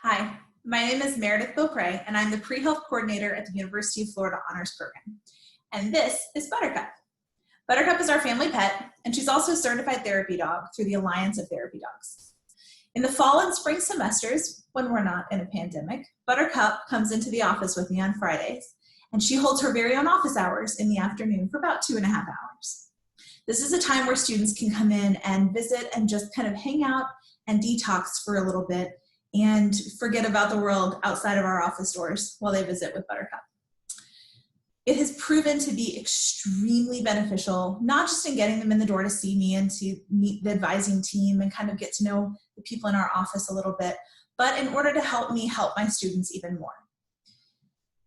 Hi, my name is Meredith Beaupre, and I'm the Pre-Health Coordinator at the University of Florida Honors Program. And this is Buttercup. Buttercup is our family pet, and she's also a certified therapy dog through the Alliance of Therapy Dogs. In the fall and spring semesters, when we're not in a pandemic, Buttercup comes into the office with me on Fridays, and she holds her very own office hours in the afternoon for about 2.5 hours. This is a time where students can come in and visit and just kind of hang out and detox for a little bit and forget about the world outside of our office doors while they visit with Buttercup. It has proven to be extremely beneficial, not just in getting them in the door to see me and to meet the advising team and kind of get to know the people in our office a little bit, but in order to help me help my students even more.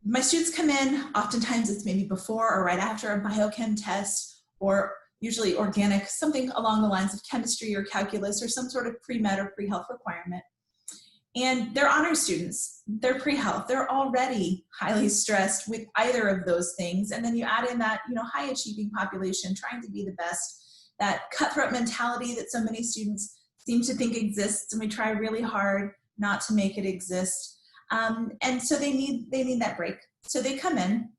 My students come in, oftentimes it's maybe before or right after a biochem test, or usually organic, something along the lines of chemistry or calculus or some sort of pre-med or pre-health requirement. And they're honor students, they're pre-health, they're already highly stressed with either of those things. And then you add in that, high achieving population trying to be the best, that cutthroat mentality that so many students seem to think exists, and we try really hard not to make it exist. And so they need that break. So they come in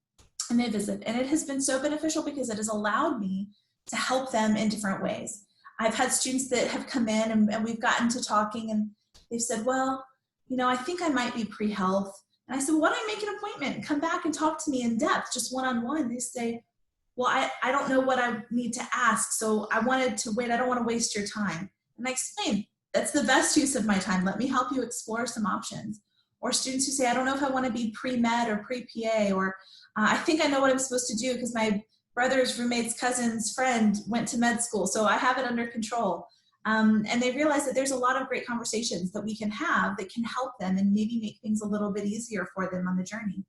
and they visit, and it has been so beneficial because it has allowed me to help them in different ways. I've had students that have come in and we've gotten to talking, and they've said, well, I think I might be pre-health. And I said, well, why don't I make an appointment? Come back and talk to me in depth, just one-on-one. They say, well, I don't know what I need to ask, so I wanted to wait. I don't want to waste your time. And I explain, that's the best use of my time. Let me help you explore some options. Or students who say, I don't know if I want to be pre-med or pre-PA, or I think I know what I'm supposed to do because my brother's roommate's cousin's friend went to med school, so I have it under control. And they realize that there's a lot of great conversations that we can have that can help them and maybe make things a little bit easier for them on the journey.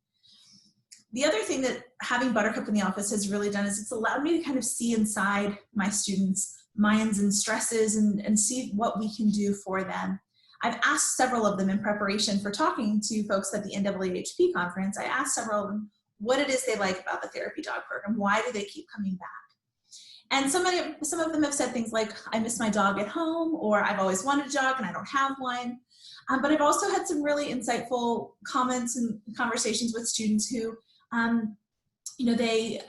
The other thing that having Buttercup in the office has really done is it's allowed me to kind of see inside my students' minds and stresses and see what we can do for them. I've asked several of them in preparation for talking to folks at the NAAHP conference. I asked several of them what it is they like about the therapy dog program. Why do they keep coming back? And some of them have said things like, I miss my dog at home, or I've always wanted a dog and I don't have one. But I've also had some really insightful comments and conversations with students who, they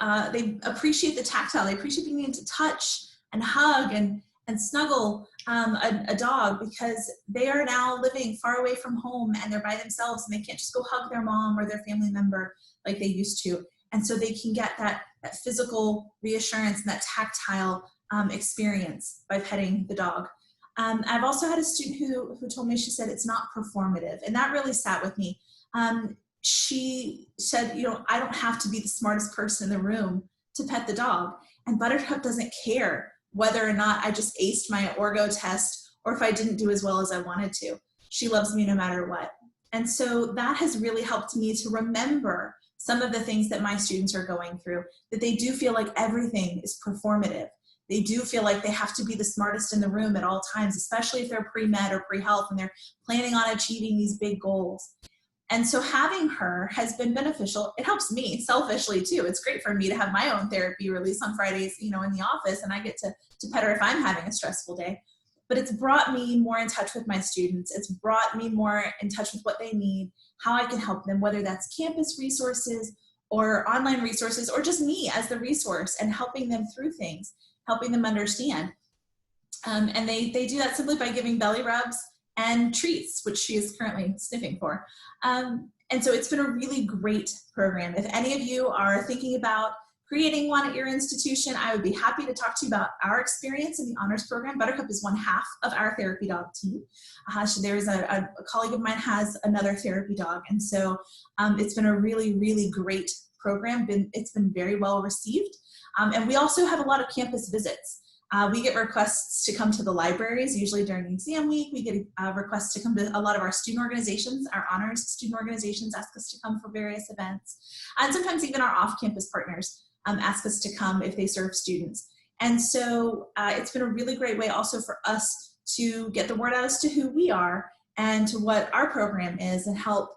appreciate the tactile. They appreciate being able to touch and hug and snuggle a dog, because they are now living far away from home and they're by themselves and they can't just go hug their mom or their family member like they used to. And so they can get that physical reassurance and that tactile experience by petting the dog. I've also had a student who told me, she said, it's not performative. And that really sat with me. She said, I don't have to be the smartest person in the room to pet the dog. And Buttercup doesn't care whether or not I just aced my orgo test or if I didn't do as well as I wanted to. She loves me no matter what. And so that has really helped me to remember some of the things that my students are going through, that they do feel like everything is performative. They do feel like they have to be the smartest in the room at all times, especially if they're pre-med or pre-health and they're planning on achieving these big goals. And so having her has been beneficial. It helps me selfishly too. It's great for me to have my own therapy release on Fridays, in the office, and I get to pet her if I'm having a stressful day. But it's brought me more in touch with my students. It's brought me more in touch with what they need, how I can help them, whether that's campus resources or online resources, or just me as the resource and helping them through things, helping them understand. And they do that simply by giving belly rubs and treats, which she is currently sniffing for. And so it's been a really great program. If any of you are thinking about creating one at your institution, I would be happy to talk to you about our experience in the honors program. Buttercup is one half of our therapy dog team. So there is a colleague of mine has another therapy dog. And so it's been a really, really great program. It's been very well received. And we also have a lot of campus visits. We get requests to come to the libraries, usually during exam week. We get requests to come to a lot of our student organizations. Our honors student organizations ask us to come for various events. And sometimes even our off-campus partners ask us to come if they serve students. And so it's been a really great way also for us to get the word out as to who we are and to what our program is, and help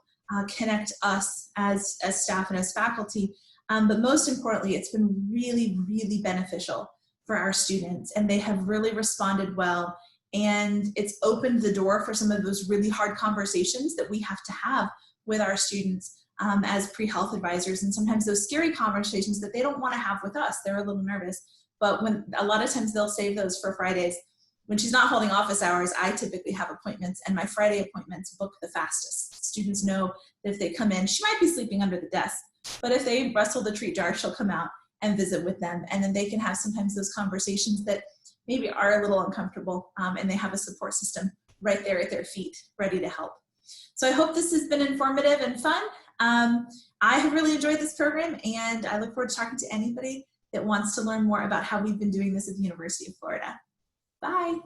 connect us as staff and as faculty. But most importantly, it's been really, really beneficial for our students, and they have really responded well And it's opened the door for some of those really hard conversations that we have to have with our students as pre-health advisors, and sometimes those scary conversations that they don't want to have with us. They're a little nervous, but when a lot of times they'll save those for Fridays. When she's not holding office hours, I typically have appointments, and my Friday appointments book the fastest. Students know that if they come in, she might be sleeping under the desk, but if they rustle the treat jar, she'll come out and visit with them, and then they can have sometimes those conversations that maybe are a little uncomfortable, and they have a support system right there at their feet, ready to help. So I hope this has been informative and fun. I have really enjoyed this program, and I look forward to talking to anybody that wants to learn more about how we've been doing this at the University of Florida. Bye.